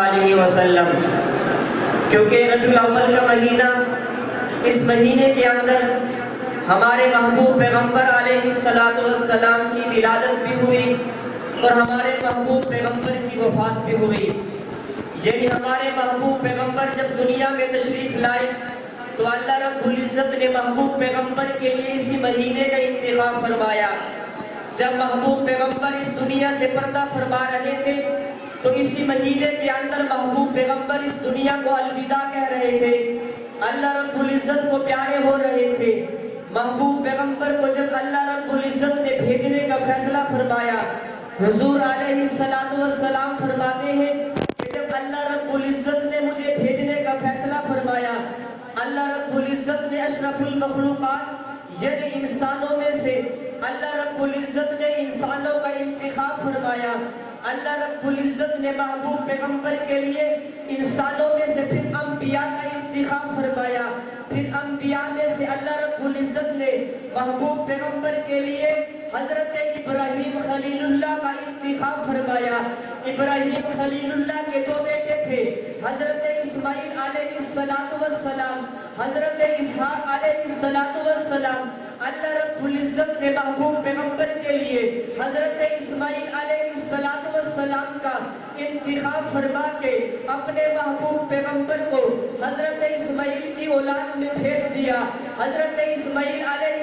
علیہ وسلم، کیونکہ ربیع الاول کا مہینہ، اس مہینے کے اندر ہمارے محبوب پیغمبر علیہ السلام کی ولادت بھی ہوئی اور ہمارے محبوب پیغمبر کی وفات بھی ہوئی۔ یعنی ہمارے محبوب پیغمبر جب دنیا میں تشریف لائے تو اللہ رب العزت نے محبوب پیغمبر کے لیے اسی مہینے کا انتخاب فرمایا۔ جب محبوب پیغمبر اس دنیا سے پردہ فرما رہے تھے تو اسی مہینے کے اندر محبوب پیغمبر اس دنیا کو الوداع کہہ رہے تھے، اللہ رب العزت کو پیارے ہو رہے تھے۔ محبوب پیغمبر کو جب اللہ رب العزت نے بھیجنے کا فیصلہ فرمایا، حضور علیہ السلام فرماتے ہیں کہ جب اللہ رب العزت نے مجھے بھیجنے کا فیصلہ فرمایا، اللہ رب العزت نے اشرف المخلوقات یعنی انسانوں میں سے اللہ رب العزت نے انسانوں کا انتخاب فرمایا۔ اللہ رب العزت نے محبوب پیغمبر کے لیے انسانوں میں سے پھر انبیاء کا انتخاب فرمایا۔ پھر انبیاء میں سے اللہ رب العزت نے محبوب پیغمبر کے لیے حضرت ابراہیم خلیل اللہ کا انتخاب فرمایا۔ ابراہیم خلیل اللہ کے دو بیٹے تھے، حضرت اسماعیل علیہ السلام، حضرت اسحاق علیہ السلام۔ اللہ رب العزت نے محبوب پیغمبر کے لیے حضرت اسماعیل علیہ السلام کا انتخاب فرما کے اپنے محبوب پیغمبر کو حضرت اسماعیل کی اولاد میں بھیج دیا۔ حضرت اسماعیل علیہ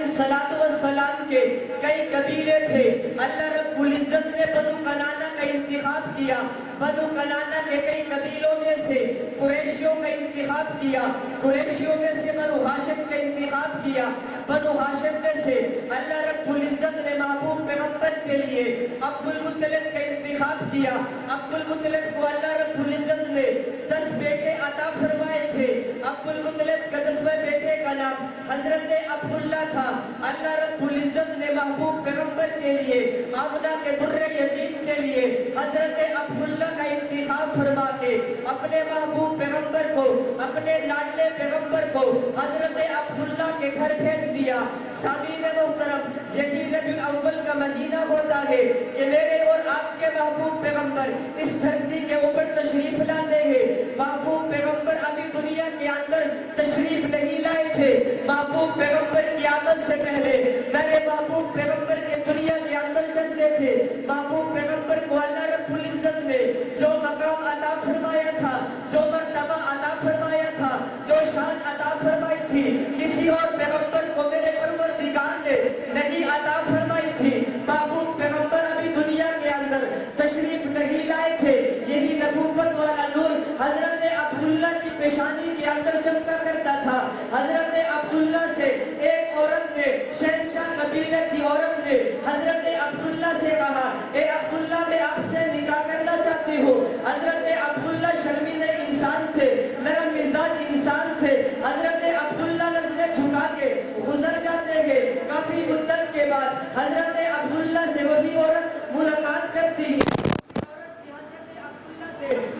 السلام کے کئی قبیلے تھے، اللہ رب العزت نے بنو کنانہ کا انتخاب کیا۔ بنو کنانہ کے کئی قبیلوں میں سے قریشیوں کا انتخاب کیا، قریشیوں میں سے بنو ہاشم کا انتخاب کیا، بنو ہاشم میں سے اللہ رب العزت نے محبوب پیغمبر کے لیے عبد المطلب کا انتخاب کیا۔ عبد المطلب کو اللہ رب العزت نے 10 بیٹے عطا فرمائے تھے۔ عبد المطلب کا 10ویں بیٹے کا نام حضرت عبداللہ تھا۔ اللہ رب العزت نے محبوب پیغمبر کے لیے آمنہ کے در یتیم کے لیے حضرت عبداللہ کا انتخاب فرما کے اپنے محبوب پیغمبر کو، اپنے لاڈلے پیغمبر کو حضرت عبداللہ کے گھر بھیج دیا۔ سامعین محترم، یہی ربیع الاول کا مہینہ ہوتا ہے کہ میرے اور آپ کے محبوب پیغمبر اس دھرتی کے اوپر تشریف لاتے ہیں۔ محبوب پیغمبر ابھی دنیا کے اندر تشریف نہیں لائے تھے۔ محبوب پیغمبر کی آمد سے پہلے میرے محبوب پیغمبر کے دنیا کے اندر چرچے تھے۔ محبوب پیغمبر کو اللہ رب العزت نے جو مقام عطا فرمایا تھا، جو مرتبہ عطا فرمایا تھا، جو شان عطا فرمائی تھی، کسی اور پیغمبر کو میرے پروردگار نے نہیں عطا فرمائی تھی۔ محبوب پیغمبر ابھی دنیا کے اندر تشریف نہیں لائے تھے۔ یہی نبوت والا نور حضرت عبداللہ کی پیشانی کے اندر چمکا کرتا تھا۔ حضرت عبداللہ سے ایک عورت نے، شہنشاہ قبیلے کی عورت نے حضرت عبداللہ سے کہا، اے عبداللہ میں آپ سے نکاح کرنا چاہتی ہوں۔ حضرت عبداللہ شرمیلے انسان تھے، نرم مزاج انسان تھے۔ حضرت عبداللہ نظریں جھکا کے گزر جاتے ہیں۔ کافی مدت کے بعد حضرت عبداللہ سے وہی عورت ملاقات کرتی ہے۔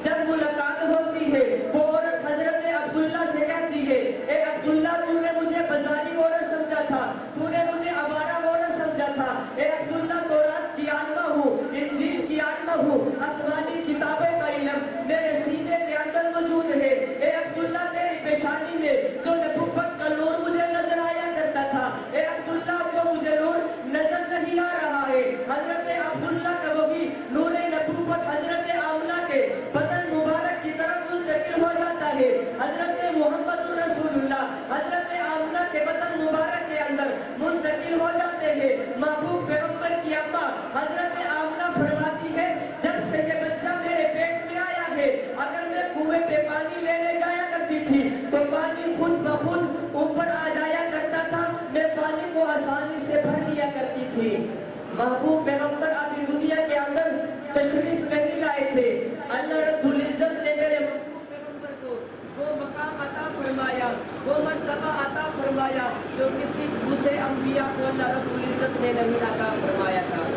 جب ملاقات ہوتی ہے وہ عورت حضرت عبداللہ سے کہتی ہے، اے عبداللہ تو نے مجھے بازاری عورت سمجھا تھا، تو نے مجھے آوارہ عورت سمجھا تھا۔ اے عبداللہ تورات کی عالمہ ہوں، انجیل کی عالمہ ہوں، آسمانی کتابیں کا علم میرے سینے کے اندر موجود ہے۔ اے عبداللہ تیری پیشانی میں جو نبوت کا نور مجھے نظر آیا کرتا تھا، اے عبداللہ وہ مجھے نور نظر نہیں آ رہا ہے۔ حضرت عبداللہ کا وہی نور نبوت حضرت آمنہ کے بدن مبارک کی طرف منتقل ہو جاتا ہے۔ حضرت محمد الرسول اللہ حضرت آمنہ کے بدن مبارک کے اندر منتقل ہو جاتے ہیں۔ محبوب پیغمبر کی اماں حضرت آمنہ فرماتی ہے، جب سے یہ بچہ میرے پیٹ میں آیا ہے، اگر میں کنویں پہ پانی لینے جایا کرتی تھی تو پانی خود بخود اوپر آ جایا کرتا تھا، میں پانی کو آسانی سے بھر لیا کرتی تھی۔ محبوب پیغمبر ابھی دنیا کے اندر تشریف نہیں لائے تھے۔ اللہ رب العزت نے میرے پیغمبر کو وہ مقام عطا فرمایا، وہ مرتبہ عطا فرمایا جو کسی دوسرے انبیاء کو اللہ رب العزت نے نہیں عطا فرمایا تھا۔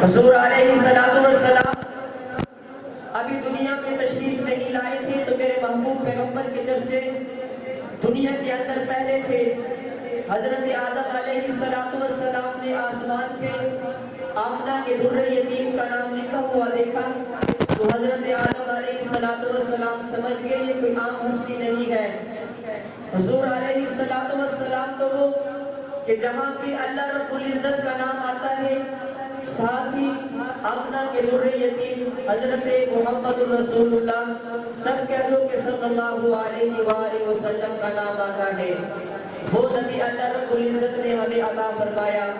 حضور علیہ السلام ابھی دنیا میں تشریف نہیں لائے تھے تو میرے محبوب پیغمبر کے چرچے دنیا کے اندر پہلے تھے۔ حضرت آدم علیہ السلام نے آسمان پہ آمنہ کے در یتیم کا نام لکھا ہوا دیکھا تو حضرت آدم علیہ السلام سمجھ گئے یہ کوئی عام ہستی نہیں ہے۔ حضور علیہ السلام تو وہ کہ جہاں بھی اللہ رب العزت کا نام آتا ہے ساتھ ہی آمنہ کے در یتیم حضرت محمد الرسول اللہ سب کہہ دو کہ صلی اللہ علیہ وآلہ وسلم کا نام آتا ہے۔ وہ نبی اللہ رب العزت نے ہمیں عطا فرمایا۔